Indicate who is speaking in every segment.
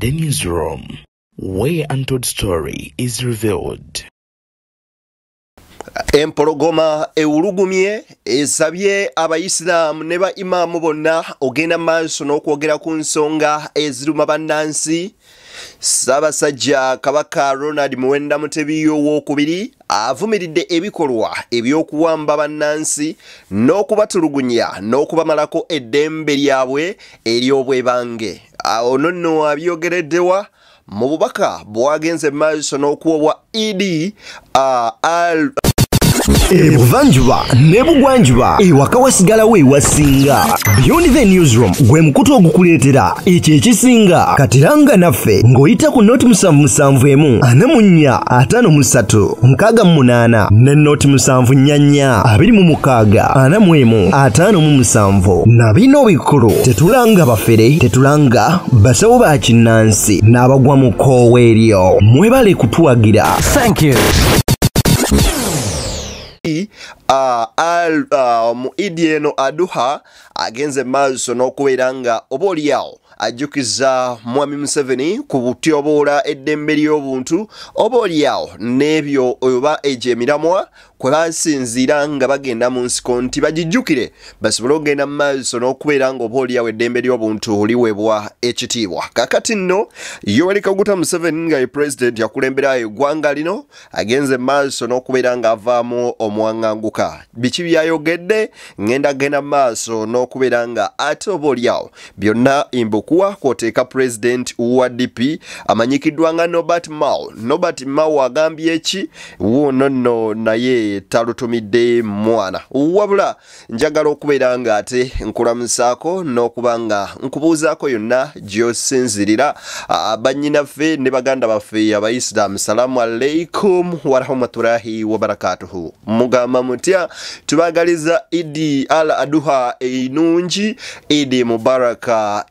Speaker 1: The newsroom, where untold story is revealed.
Speaker 2: Empologoma ewulugumye esabye abayisilamu ne ba imaamu bonna ogenda maaso n'okwogera ku nsonga eziruma bannansi. Ssaabasajja Kabaka Ronald Muwenda Mutebi owookubiri avumiridde ebikolwa eby'okuwamba bannansi n'okubatulugunya n'okubamalako eddembe lyabwe ery'obwebange. Ono nno abyogereddewa mu bubaka bwagenze maaso n'okuwobwa Idi
Speaker 3: Ebuvanjuba nebugwanjuba ewaka wasigala we wasinga. Beyond the newsroom gwe mukutu ogukuleetera ekyo ekisinga katiranga naffe ng'oyita ku noti 771 44 53 ne noti 744 26 45 na bino bikulu tetulanga bafere tetulanga basawo ba kinnansi n'abagwa mu koowa eryo. Mwebale kutuwagira. Thank you.
Speaker 2: Idi eno Aduha agenze maaso n'okubeera nga oboolyawo ajjukiza Mwami Museveni ku butyoboola eddembe ly'obuntu oboolyawo n'ebyo oba egy'emiramwa kwe basinziira nga bagenda mu nsiko nti bagijjukire basobole okugenda mu maaso n'okubeera nga oboolyawo eddembe ly'obuntu liweebwa ekitiibwa. Kakati nno Yoweri Kaguta Museveni nga ye president yakulembera eggwanga lino agenze maaso n'okubeera nga avaamu omwaŋŋanguka. Biki byayogedde ngenda genda maaso n'okubeera nga ate oboolyawo byonna imbukuwa kwoteeka president wa DP amanyikiddwa nga Norbert Mao. Norbert Mao agambye eki wuuno nno naye talutumidde mwana wabula njagala okubeera nga ate nkulamusaako n'okuba nga nkubuuzaako yonna gy'osinzirira bannyinaffe ne baganda baffe abaisiraamu. Salaamu alaikum wa rahmatullahi wa barakatuhu. Mugamba mutya? Tubagaliza Idi Aduha enungi. Idi Mubaraka,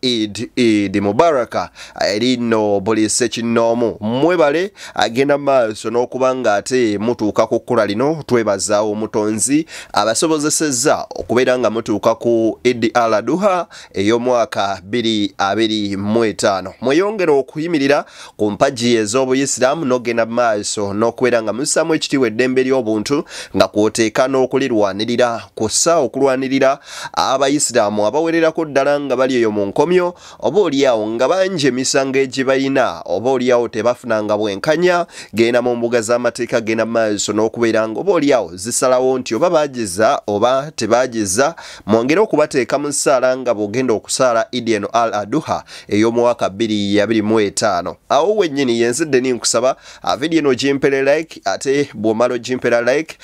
Speaker 2: Idi Mubaraka. Erino buli ssekinnoomu mwebale agenda maaso n'okuba nga ate mutuuka ku kkula lino. Twebaza omutonzi abasobozesezza okubeera nga mutuuka ku Idi Aduha ey'omwaka 2025. Mweyongera okuyimirira ku mpagi ez'obuyisiraamu n'ogenda maaso n'okubeera nga mussaamu ekitiibwa eddembe ly'obuntu nga kwoteeka n'okulirwanirira kussa okulwanirira abayisiraamu abawererako ddala nga bali eyo mu nkomyo oboolyawo nga bangi emisango egibalina oboolyawo tebafunanga bwenkanya. Genda mu mbuga z'amateeka genda maaso n'okubeera nga oboolyawo zisalawo nti oba baagiza oba tebaagiza mwongere okubateeka mu ssaala nga bw'ogenda okusaala Idi eno Aduha ey'omwaka 2025. Awo wennyini yenzidde ninkusaba video eno gimpere like ate bw'omala ogimpera like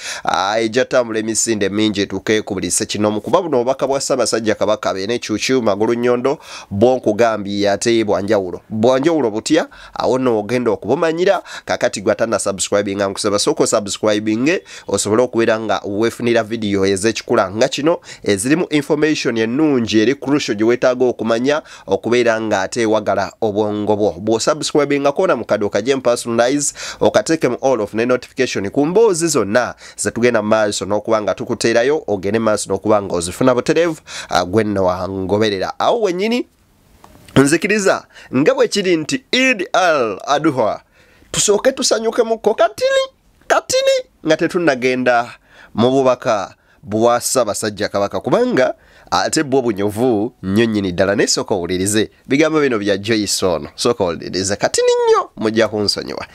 Speaker 2: ejjatambula emisinde mingi etuuke ku buli ssekinnoomu kuba buno obubaka bwa Ssaabasajja Kabaka beene Cuucu Magulu Nnyondo bwonkugambye ate bwanjawulo butya awo nno ogenda okubumanyira. Kakati gwatana subscribinga nkusaba sooka subscribinge osobole okubeera nga weefunira video ez'ekikula nga kino ezirimu information ennungi eri crucial gye weetaaga okumanya okubeera nga ate wagala obwongo bwo. Bw'osubscribinga koona mu kaddo kaje personalize okateeke mu all of ne notification ku mboozi zonna zetugenda maaso n'okuba nga tukuteerayo ogende maaso n'okuba nga ozifuna butereevu gwe nno wangoberera. Awo wennyini nzikiriza nga bwe kiri nti Idi Aduha tusooke tusanyukemukko katini nga tetunnagenda mu bubaka bwa Ssaabasajja Kabaka kubanga ate bwo bunyovu nnyo nnyini ddala. Naye sooka owulirize bigambo bino bya Joyce ono, sooka owulirize katini nnyo mujja kunsonyiwa.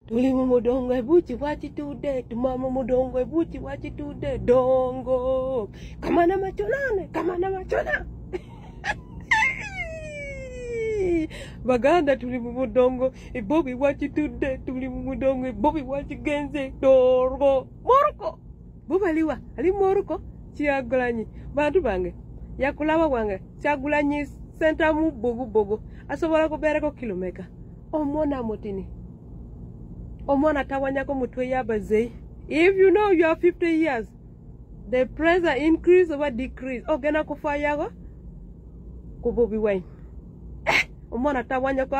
Speaker 4: Tuli mu mudongo ebuki bwakitudde tumama mudongo ebuki bwakitudde dongo kamana machona baganda tuli mu mudongo ebobi bwakitudde tuli mu mudongo ebobi bwakigenze dorgo moruko bubaliwa ali moruko Kyagulanyi bantu bange yakulaba bwange Kyagulanyi senta mu bogo asobola kubeerako kilomeka omwana mutini omwana tawanyako mutwe yabaze. If you know you are 50 years the pressure increase or decrease ogena kufayago kubobi wine omwana tawanyako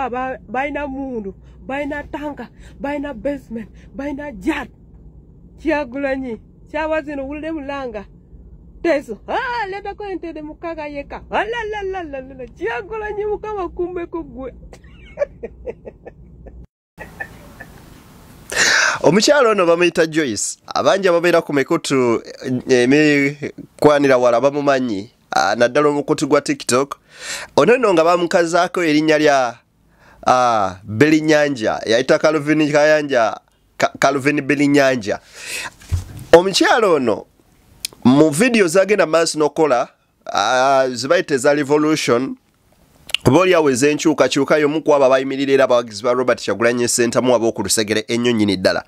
Speaker 4: baina mundu baina tanka baina basement baina jet Kyagulanyi kyawazino wulde mulanga Teso, leta ko ente mukaga yeka. La, Kyagulanyi mukama kumbe kugwe.
Speaker 2: Omukyalo ono bamuyita Joyce. Abangi ababeera ku mikutu emikwanira wala bamumanyi. Naddala omukutu gwa TikTok. Ono nno nga bamukazaako erinnya lya Belinyanja. Yayita Calvin Belinyanja. Omukyalo ono mu video zagenda maaso n'okola zibayite za revolution boli aweze enkyukakyuka y'omu ku abo abayimirira era abawagizi ba Robert Kyagulanyi Ssentamu ab'oku lusegere ennyo nnyini ddala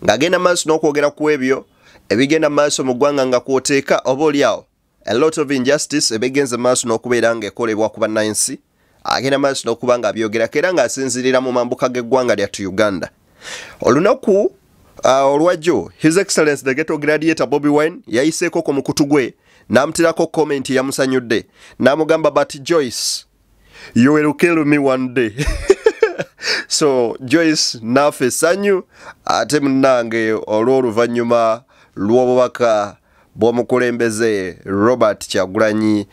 Speaker 2: ng'agenda maaso n'okwogera ku ebyo ebigenda maaso mu ggwanga nga kwoteeka oba oliawo a lot of injustice ebigenze maaso n'okubeera ng'ekolebwa ku bannansi agenda maaso n'okuba ng'abyogerako era ng'asinzirira mu mambuka g'eggwanga lyattu Uganda. Olunaku olwajjo His Excellency the Ghetto Gladiator Bobi Wine yayiseeko ku mukutu gwe n'amutirako comment yamusanyudde n'amugamba but Joyce you will kill me one day. So Joyce nafe sanyu ate munnange olw'oluvannyuma lw'obubaka bw'omukulembeze Robert Kyagulanyi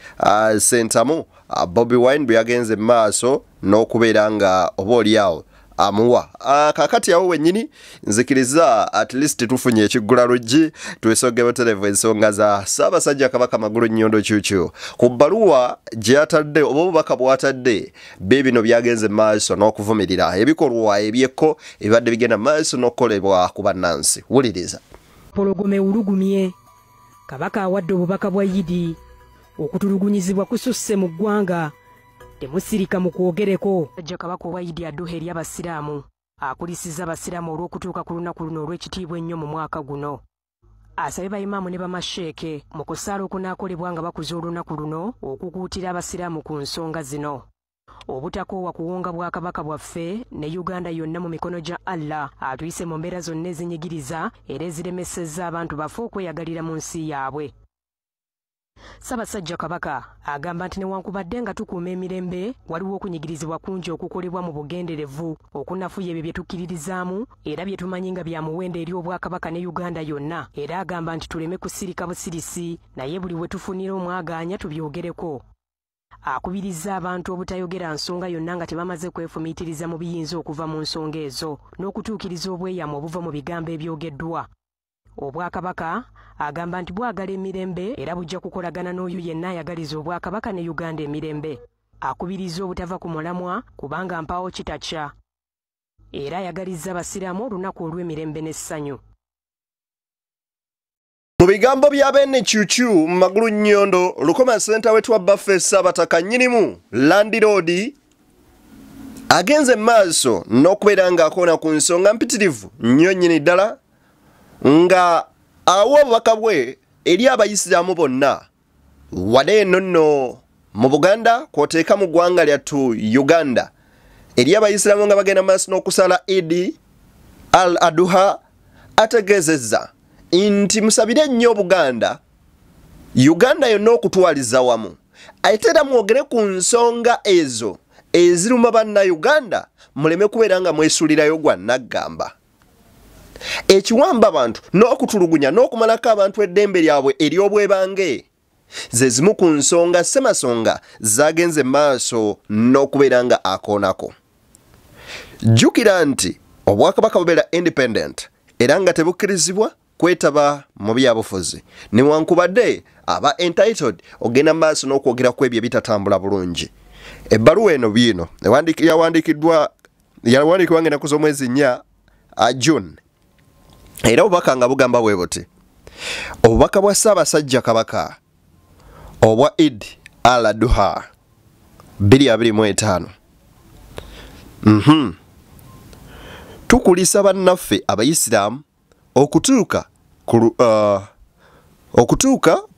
Speaker 2: Ssentamu Bobi Wine bwe yagenze maaso n'okubeera nga oba oliawo amuwa kakati yawo wennyini nzikiriza at least tufunye ekiggula luggi twesogebe televu ensonga za Ssaabasajja Kabaka Magulu Nnyondo Cuucu ku bbaluwa gye yatadde oba obubaka bw'atadde bino byagenze maaso n'okuvumirira ebikolwa ebyekko ebibadde bigenda maaso n'okukolebwa ku bannansi. Wuliriza.
Speaker 5: Pologome ulugumye Kabaka awadde obubaka bwa Yidi okutulugunyizibwa kususse mu ggwanga temusirika mu kwogereko. Ajja Kabaka owa Yidi Aduha eri abasiraamu akulisiza abasiraamu olw'okutuuka ku lunaku luno olw'ekitiibwa ennyo mu mwaka guno. Asabye bayimaamu ne bamasheeke mu kusaala okunaakolebwa nga bakuza olunaku luno okukuutira abasiraamu ku nsonga zino. Obutakoowa kuwonga Bwakabaka bwaffe ne Uganda yonna mu mikono gya Allah atuyise mu mbeera zonna ezinyigiriza era eziremesezza abantu baffe okweyagalira mu nsi yaabwe. Ssaabasajja Kabaka agamba nti newankubadde nga tukuuma emirembe waliwo okunyigirizibwa kungi okukolebwa mu bugenderevu okunafuya ebyo bye tukkiririzaamu era bye tumanyi nga bya muwendo eri Obwakabaka ne Uganda yonna era agamba nti tuleme kusirika busirisi naye buli we tufunira omwagaanya tubyogereko. Akubiriza abantu obutayogera nsonga yonna nga tebamaze kwefumiitiriza mu biyinza okuva mu nsonga ezo n'okutuukiriza obweyamo obuva mu bigambo ebyogeddwa. Obwakabaka agamba nti bwagala emirembe era bujja kukolagana n'oyo yenna ayagaliza Obwakabaka ne Uganda emirembe. Akubiriza obutava ku mulamwa kubanga mpaawo kitakya era ayagaliza abasiraamu olunaku olw'emirembe n'essanyu.
Speaker 2: Mu bigambo bya Bene Cuucu Magulu Nnyondo Lukoma Center wetu wa Baffe Ssabataka nnyinimu Landiroodi agenze maaso n'okubeera ng'akoona ku nsonga mpitirivu nnyo nnyini ddala nga awa obubaka bwe eri abayisiraamu bonna wadde eno nno mu Buganda kwoteeka mu ggwanga lyattu Uganda eri abayisiraamu nga bagenda maaso n'okusala Idi al-Aduha ategeezezza nti musabire nnyo Buganda Uganda yonna okutwaliza wamu ate era mwogere ku nsonga ezo eziruma bannayuganda muleme kubeera nga mwesuulirayo gwa naggamba. Ekiwamba abantu n'okutulugunya n'okumalako abantu eddembe lyabwe ery'obwebange ze zimu ku nsonga ssemasonga zagenze maaso n'okubeera nga akoonako. Jjukira nti Obwakabaka bubeera independent era nga tebukkirizibwa kwetaba mu byabufuzi newankubadde aba entitled ogenda maaso n'okwogera ku ebyo ebitatambula bulungi. Ebbaluwa eno bino yawandiikibwa ng'enaku z'omwezi 4 June era obubaka nga bugamba bwe buti obubaka bwa Ssaabasajja Kabaka obwa Eid al-Aduha 2025 tukulisa bannaffe abayisiraamu okutuuka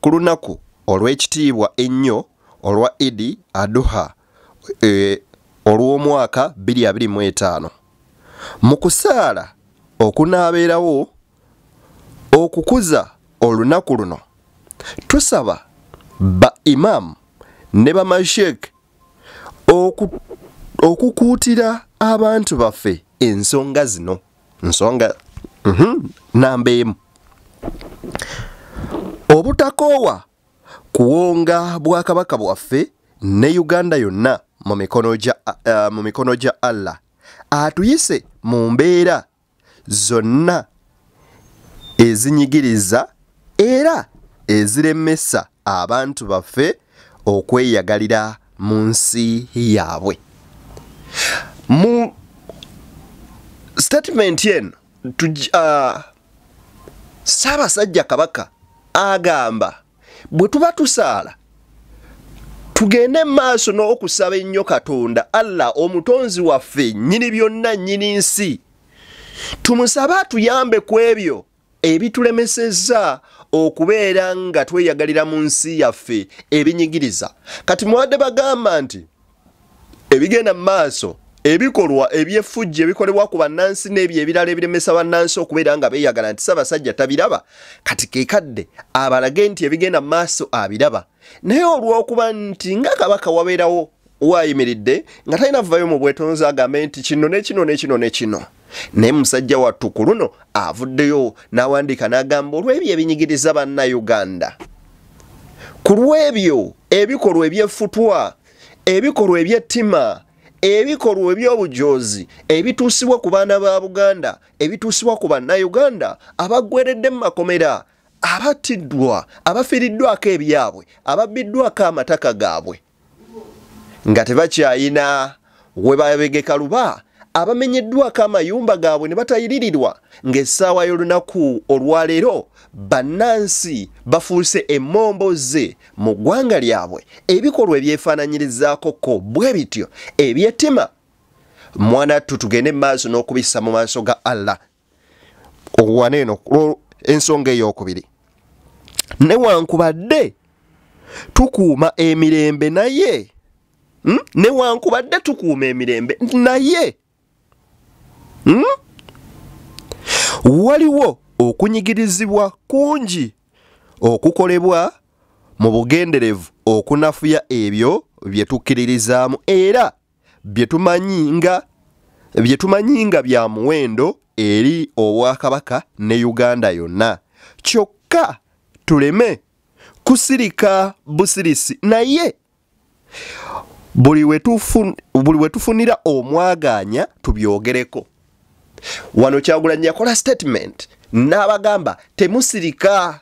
Speaker 2: ku lunaku olw'ekitiibwa ennyo olwa Eid Aduha olw'omwaka 2025 mu kusaala okunaabeerawo okukuza olunaku luno tusaba ba imam ne bamasheek okukuutira abantu baffe ensonga zino nsonga namba emu obutakoowa kuwonga bwakabaka bwaffe ne Uganda yonna mu mikono gya Allah atuyise mu mbeera zonna ezinyigiriza era eziremesa abantu baffe okweyagalira mu nsi yaabwe. Mu statement yen Ssaabasajja Kabaka agamba bwe tuba tusaala tugende maaso n'okusaba ennyo Katonda Allah omutonzi waffe nnyini byonna nnyini nsi, tumusabe atuyambe ku ebyo ebitulemesezza okubeera nga tweyagalira mu nsi yaffe ebinyigiriza. Kati muwadde bagamba nti ebigenda mu maaso ebikolwa ebyeffujja ebikolebwa ku bannansi n'ebyo ebirala ebiremesa bannansi okubeera nga beeyagala nti Ssaabasajja tabiraba, kati keekadde abalage nti ebigenda mu maaso abiraba. Naye olw'okuba nti nga Kabaka wabeerawo waayimiridde nga talina vvayo mu bwetonzi agambe nti kino ne kino ne kino ne kino, naye musajja wattu ku luno avuddeyo n'awandiika n'agamba olw'ebyo ebinyigiriza bannayuganda, ku lw'ebyo ebikolwa ebyeffutwa, ebikolwa ebyettima, ebikolwa eby'obujoozi ebituusibwa ku baana ba Buganda, ebituusibwa ku bannayuganda abaggweredde mu makomera, abattiddwa, abafiiriddwako ebyabwe, ababbiddwako amataka gaabwe, nga tebakyayina we babegeka luba, abamenyeddwako amayumba gaabwe ne batayiririrwa, ng'essaawa y'olunaku olwaleero bannansi bafuuse emmomboze mu ggwanga lyabwe, ebikolwa ebyefaananyirizaako ko bwe bityo ebyettima. Mwana tugende maaso n'okubissa mu maaso ga Allah. Owaneeno ensonga ey'okubiri, newankubadde tukuuma emirembe naye newankubadde tukuuma emirembe naye waliwo okunyigirizibwa kungi okukolebwa mu bugenderevu okunafuya ebyo bye tukkiririzaamu era bye tumanyi nga bya muwendo eri Obwakabaka ne Uganda yonna, kyokka tuleme kusirika busirisi naye buli we tufunira omwaganya tubyogereko. Wano Kyagulanyi yakola statement n'abagamba temusirika.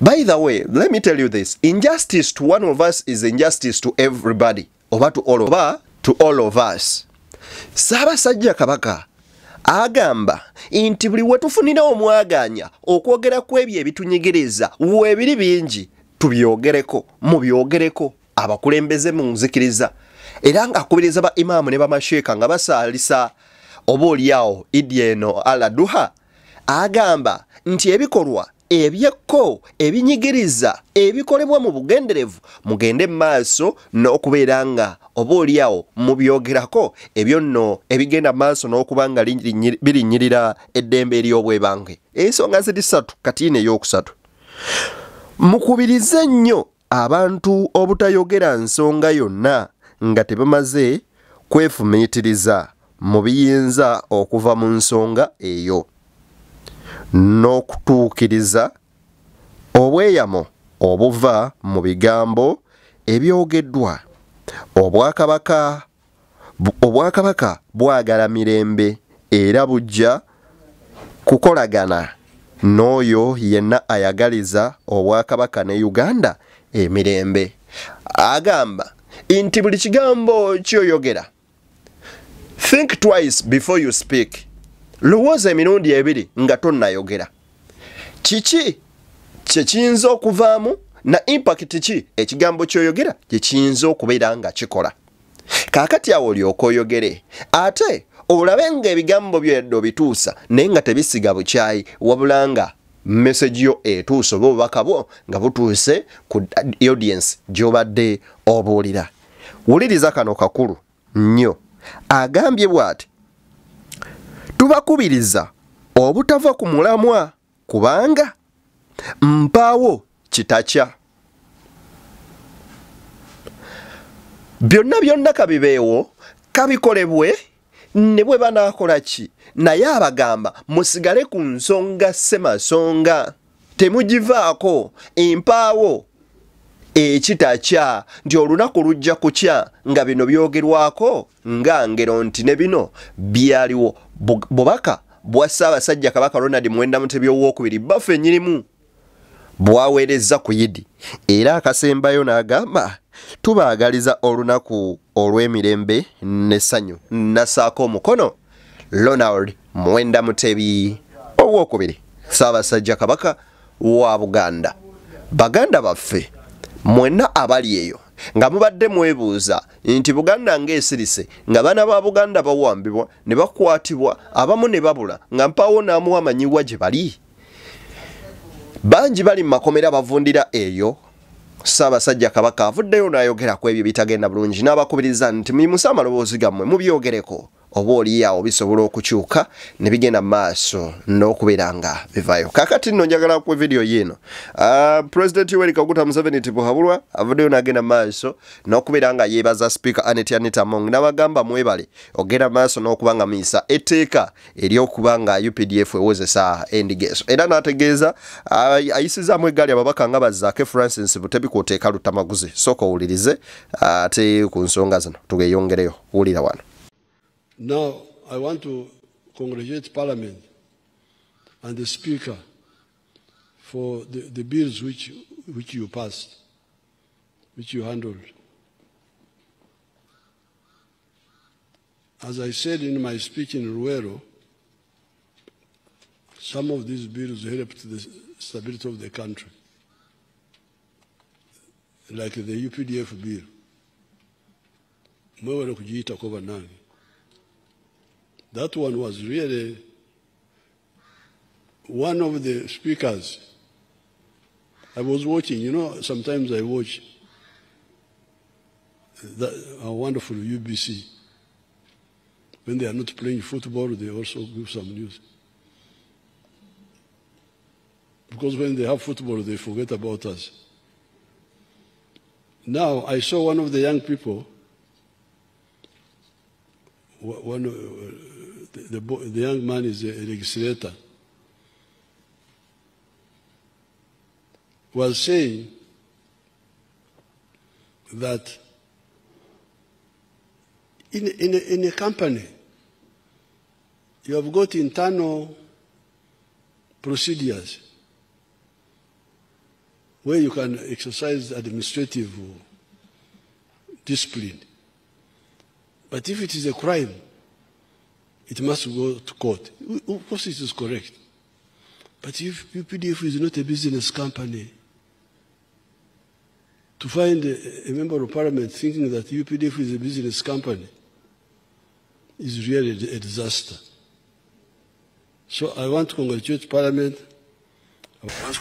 Speaker 2: By the way, let me tell you this. Injustice to one of us is injustice to everybody. Oba to all of us. Ssaabasajja Kabaka agamba nti buli we tufunira omwaganya okwogera ku ebyo ebitunyigiriza weebiri bingi tubyogereko, mubyogereko, abakulembeze mu nzikiriza. Era ng'akubiriza ba imaamu ne bamasheeka nga basaalisa oboolyawo Idi eno Al-Adha, agamba nti ebikolwa ebyekko ebinyigiriza ebikolebwa mu bugenderevu mugende maaso n'okubeera nga oboolyawo mubyogerako ebyo nno ebigenda maaso n'okuba nga birinnyirira eddembe ery'obwebange. Ensonga ziri ssatu kati n'ey'okusatu. Mukubirize nnyo abantu obutayogera nsonga yonna nga tebamaze kwefumiitiriza mu biyinza okuva mu nsonga eyo, n'okutuukiriza obweyamo obuva mu bigambo ebyogeddwa. Obwakabaka bwagala mirembe era bujja kukolagana n'oyo yenna ayagaliza Obwakabaka ne Uganda emirembe. Agamba nti buli kigambo kyoyogera, think twice before you speak. Lowooza emirundi ebiri nga tonnayogera. Kiki kye kiyinza okuvaamu na impact ki ekigambo kyoyogera kye kiyinza okubeera nga kikola. Kaakati awo olyoka oyogere ate olabe nga ebigambo byeddo bituusa naye nga tebisiga bukyayi, wabula nga message yo etuusa oba obubaka bwo nga butuuse ku audience gy'obadde obuulira. Wuliriza kano kakulu nnyo. Agambye bw'ati, tubakubiriza obutava ku mulamwa kubanga mpaawo kitakya. Byonna kabibeewo kabikolebwe ne bwe banaakola ki, naye abagamba musigale ku nsonga semasonga. temugivaako empaawo ekitacha nti olunaku lujja kukya nga bino byogerwako nga ngero nti ne bino byaliwo bubaka bwa Ssaabasajja Kabaka Ronald Muwenda Mutebi owookubiri baffe nyirimu bwaweereza ku Yidi era akasembayo n'agamba tubaagaliza olunaku olw'emirembe n'essanyu nasaako omukono Ronald Muwenda Mutebi owookubiri Ssaabasajja Kabaka wa Buganda. Baganda baffe mwenna abali eyo nga mubadde mwebuuza nti Buganda ng'esirise nga baana ba Buganda bawambibwa ne bakwatibwa abamu ne babula nga mpaawo n'amuwa amanyiwa gye bali. Bangi bali mu makomera bavundira eyo. Ssaabasajja Kabaka avuddeyo n'ayogera ku ebyo bitagenda bulungi n'abakubiriza nti muyimusa amaloboozi gammwe mubyogereko oba oliawo bisobola okukyuka ne bigenda maaso n'okubeera nga bivaayo. Kakati nno njagala ku video yino President Yoweri Kaguta Museveni Tibuhaburwa avuddeyo n'agenda maaso n'okubeera nga yeebaza Speaker Anita Among n'abagamba mwebale ogenda maaso n'okuba nga miisa etteeka ery'okuba nga UPDF ewozesa endigeso era n'ategeeza ayisizaamu eggaali ababaka nga Bazzaake Francis Butebi kw'oteeka Lutamaguzi. Sooka owulirize ate ku nsonga zino tugeyongereyo. Wulira wano.
Speaker 6: Now, I want to congratulate Parliament and the Speaker for the bills which you passed, which you handled. As I said in my speech in Ruero, some of these bills helped the stability of the country, like the UPDF bill. That one was really one of the speakers. I was watching, you know, sometimes I watch a wonderful UBC. When they are not playing football, they also give some news. Because when they have football, they forget about us. Now, I saw one of the young people, the young man is a legislator, was saying that in a company, you have got internal procedures where you can exercise administrative discipline. But if it is a crime, it must go to court. Of course, it is correct. But if UPDF is not a business company, to find a member of parliament thinking that UPDF is a business company is really a disaster. So I want to congratulate Parliament.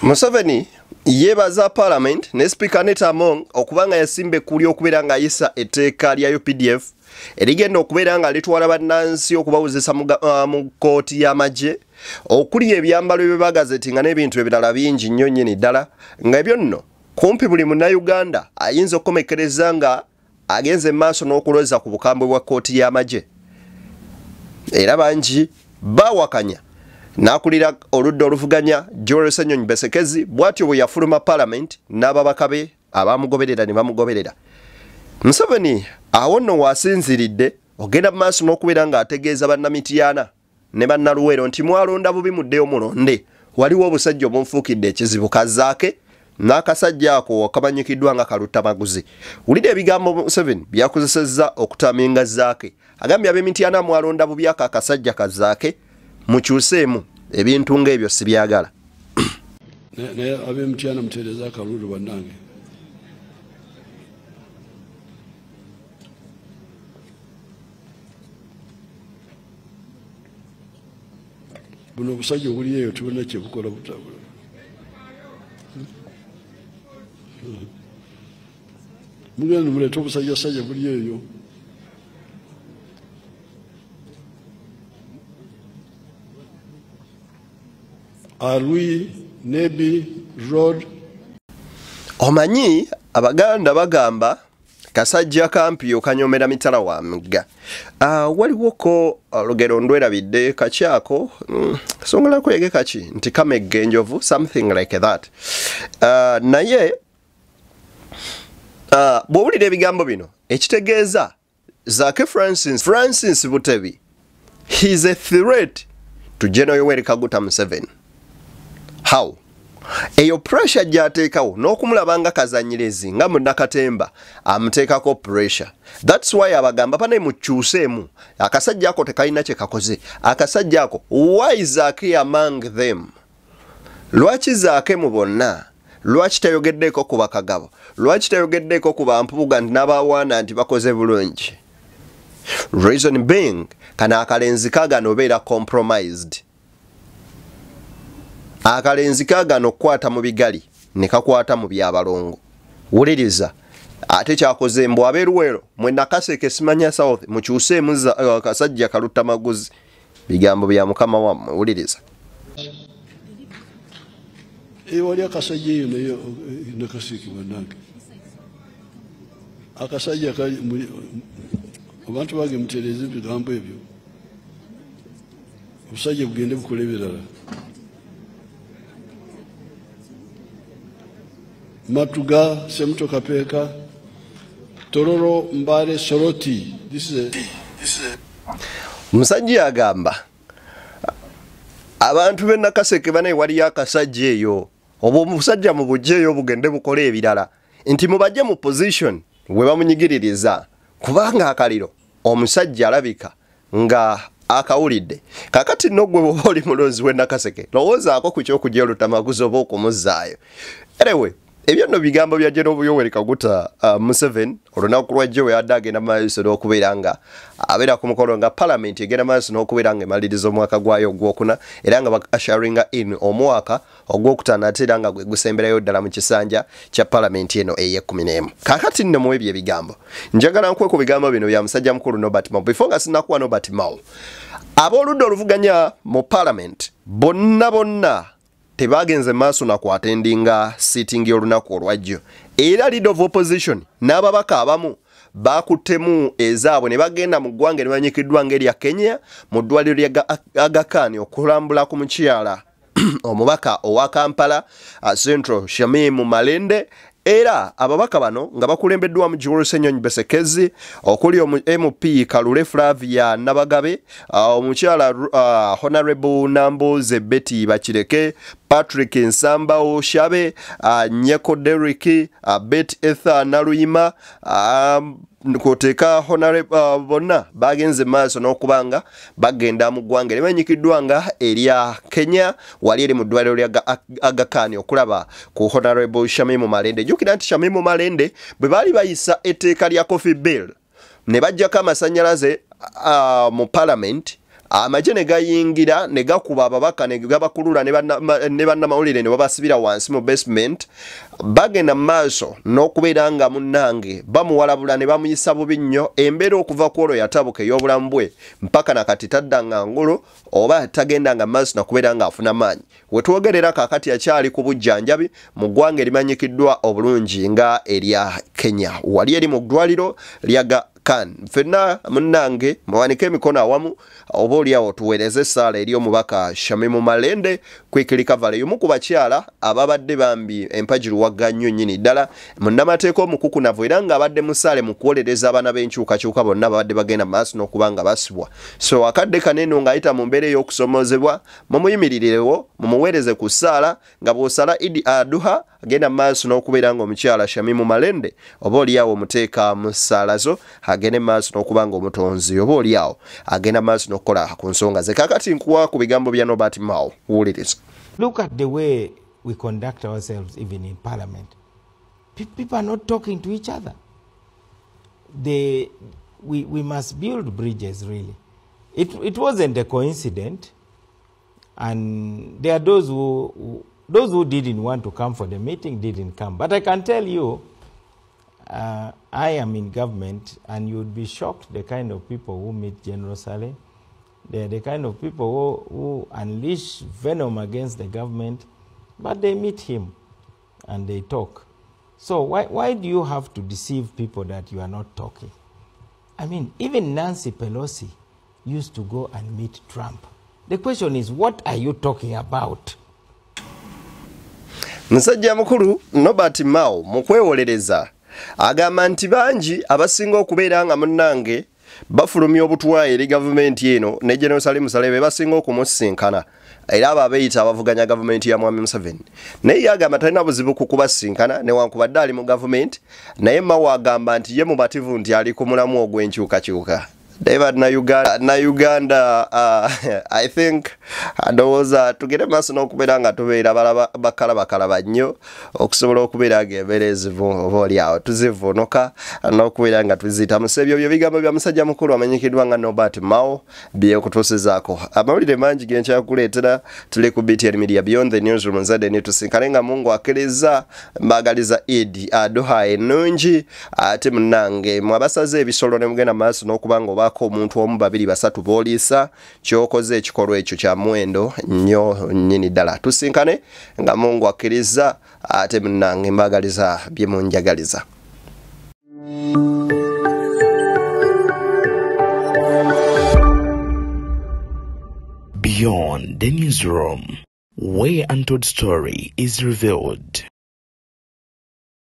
Speaker 2: Museveni yebaza Parliament ne Speaker Anita Among okubanga yasimbe kuli okubeera nga ayisa etteeka lya UPDF erigenda okubeera nga litwala bannansi okubawuzisa mu kkooti y'amagye okuli ebyambalo bye bagazetinga n'ebintu ebirala bingi nnyo nnyini ddala nga ebyo nno kumpi buli munnayuganda ayinza okukomekereza nga agenze maaso n'okuloweza ku bukambwe bwa kkooti y'amagye era bangi bawakanya n'akulira oludda oluvuganya Joel Ssenyonyi Besekezi bw'atyo bwe yafuluma Parliament n'ababaka be abamugoberera ne bamugoberera. Museveni awo nno waasinziridde ogenda mu maaso n'okubeera ng'ategeeza bannamitiyaana ne bannaluweero nti mwalonda bubi muddeyo mulonde. Waliwo obusajja obunfuukidde ekizibu Kazzaake n'akasajja ako kamanyikiddwa nga Kalutamaguzi. Wulira ebigambo Museveni byakozesezza okutaminga Zaake. Agambye ab'emitiyaana mwalonda bubi akasajja Kazzaake mukyuseemu ebintu ng'ebyo sibyagala.
Speaker 6: Naye ab'emitiyaana muteereza akalulu bannange. Buno obusajja obuli eyo tubona kye bukola butabula. Mugenda muleeta obusajjasajja buli eyo. Arui, Nebi, Road.
Speaker 2: Omanyi abaganda bagamba kasajja kampi okanyomera mitala wa mugga. Waliwoko lugero ndwerabidde kakyako songola kwege kachi nti kamegge enjovu something like that. Naye bw'owulira ebigambo bino ekitegeeza Zake Francis Butebi, he is a threat to General Yoweri Kaguta Museveni. How? Eyo pressure gy'ateekawo n'okumulabanga kazanyirezi nga munnakatemba amuteekako pressure. That's why abagamba pane mukyuseemu akasajja ako tekalina kye kakoze. Akasajja ako why Zake among them? Lwaki Zake mu bonna? Lwaki tayogeddeko ku bakagabo? Lwaki tayogeddeko ku bampuuga nti n'abawaana nti bakoze bulungi? Reason being, kana akalenzi kagano beera compromised. Akalenzi kagano kwata mu bigali ne kakwata mu byabalongo. Wuliriza ate kyakoze mbu abeeruwero mwe nakaseke simanya south mukyuseemu kasajja kalutta maguzi bigambo bya mukama wammwe. Wuliriza
Speaker 6: wali akasajja eyo naye nakasiikibwa nange akasajja abantu bange mutereeze ebigambo ebyo obusajja bugende bukola ebirala. Matuga Semutoka Peka Tororo Mbare Soroti. This is
Speaker 2: musajja agamba abantu b'Nakaseke bane wali akasajja eyo obo musajja mu bujjeeyo bugende bukola ebirala nti mubajje mu position we bamunyigiririza kubanga akaliro omusajja alabika nga akawulidde kakati nogwe oli mulonzi w'Nakaseke lowoozaako ku ky'okujja olutamaguzi oba okumuzzaayo. Anyway, ebyo nno bigambo bya General Yoweri Kaguta Museveni olunaku lwajjo we yadde agenda maaso n'okubeera nga abeera ku mukolo nga Parliament egenda maaso n'okubeera nga emaliriza omwaka gwayo ogwokuna era nga bakasharinga in omwaka ogwokutaano ate era nga gwe gusemberayo ddala mu kisanja kya Parliament eno ey'ekumi. Kakati nno mu ebyo ebigambo njagala nkwe ku bigambo bino bya musajja mukulu Norbert Mao. Before nga sinnakuwa Norbert Mao, abooludda oluvuganya mu Parliament bonna tebagenze maaso na kwatendinga sitting y'olunaku olwajjo era leader of opposition n'ababaka abamu bakutemu ezaabwe ne bagenda mu ggwanga ne banyikiddwa ng'erya Kenya mu ddwaliro lya Aga Khan okulambula ku mukyala omubaka owa Kampala Central Shamim Malende. Era ababaka bano nga bakulembeddwa mu Joel Ssenyonyi Besekezi okuli MP Kalule Flavia Nabagabe, omukyala Honorable Namboze Betty Bakireke, Patrick Nsamba Oshabe, Nyeko Derrick, Bet Etha Naluyima, nkoteka Honorable bonna bagenze maaso n'okubanga bagenda mu ggwanga ne banyikiddwa nga erya Kenya wali eri mu ddwaliro lya Aga Khan okulaba ku Honorable Shamim Malende. Jjukira nti Shamim Malende bwe baali bayisa etteeka lya Coffee Bill ne bajjako amasannyalaze mu Parliament, amagye ne gayingira ne gakuba ababaka ne gabakulula ne bannamawulire ne babasibira wansi mu basement. Bagenda maaso n'okubeera nga munnange bamuwalabula ne bamuyisa bubi nnyo. Embeera okuva ku olwo yatabuka ey'obulamu bwe mpaka nakati taddanga ngulu oba tagendanga maaso nakubeera nga afuna maanyi. We twogerera kaakati akyali ku bujjanjabi mu ggwanga erimanyikiddwa obulungi nga erya Kenya wali eri mu ddwaliro lya Khan. Fenna munnange muwanike emikono awamu oba oliawo tuweereze essaala eri omubaka Shamim Malende kwikirika vale y'omu ku bakyala ababadde bambi empajiruwagga nnyo nnyini ddala munnamateeka omukukunavu era nga abadde musaale mu kuwolereza abaana b'enkyukakyuka bonna abadde bagenda maaso n'okuba nga basibwa. So akadde kaneno ng'ayita mu mbeera ey'okusomozebwa mumuyimirirewo mumuweereze ku ssaala nga bw'osala Idi Aduha agenda maaso n'okubeera nga omukyala Shamim Malende oba oliawo omuteeka mu ssaala zo agende maaso n'okuba nga omutonzi oba oliawo agenda maaso n'okukola ku nsonga ze. Kakati nkuwa ku bigambo bya Norbert Mao. Wuuliriza.
Speaker 7: Look at the way we conduct ourselves even in Parliament. People are not talking to each other. We must build bridges, really. It wasn't a coincidence, and there are those who didn't want to come for the meeting didn't come. But I can tell you, I am in government, and you would be shocked the kind of people who meet General Saleh. They're the kind of people who unleash venom against the government, but they meet him and they talk. So why do you have to deceive people that you are not talking? I mean, even Nancy Pelosi used to go and meet Trump. The question is, what are you talking about?
Speaker 2: Musajja mukulu Norbert Mao mukwewolereza agamba nti bangi abasinga okubeera nga munnange bafulumya obutwaye eri gavumenti eno ne General Salim Salebe basinga okumusinkana era ababeeyita abavuganya gavumenti ya Mwami Museveni naye agamba talina buzibu kukubasinkana newankubadde ali mu gavumenti naye Mao agamba nti ye mubativu nti ali ku mulamu ogw'enkyukakyuka. David na Uganda I think ndowooza tugere maaso n'okubeera nga tubeera bakalaba nnyo okusobola okubeera agembereezivu obaolyawo tuzivuunuka n'okubeera nga tuziyita musebyo byo bigambo bya musajja mukulu amanyikiddwa nga Norbert Mao byekutuusizaako amawulire mangi genkyakuleetera tuli ku BTN Media Beyond the Newsroom nzadde nitusinkane nga Mungu akkiriza mbagaliza Eid Aduha ennungi ate munnange mwabasaze ebisolo ne mugenda maaso n'okuba nga ko omuntu omu babiri basatu booliisa kyokoze ekikolwa ekyo kya muwendo nnyo nnyini ddala tusinkane nga Mungu akkiriza ate munnange mbagaliza bye munjagaliza.
Speaker 1: Beyond the Newsroom, where untold story is revealed.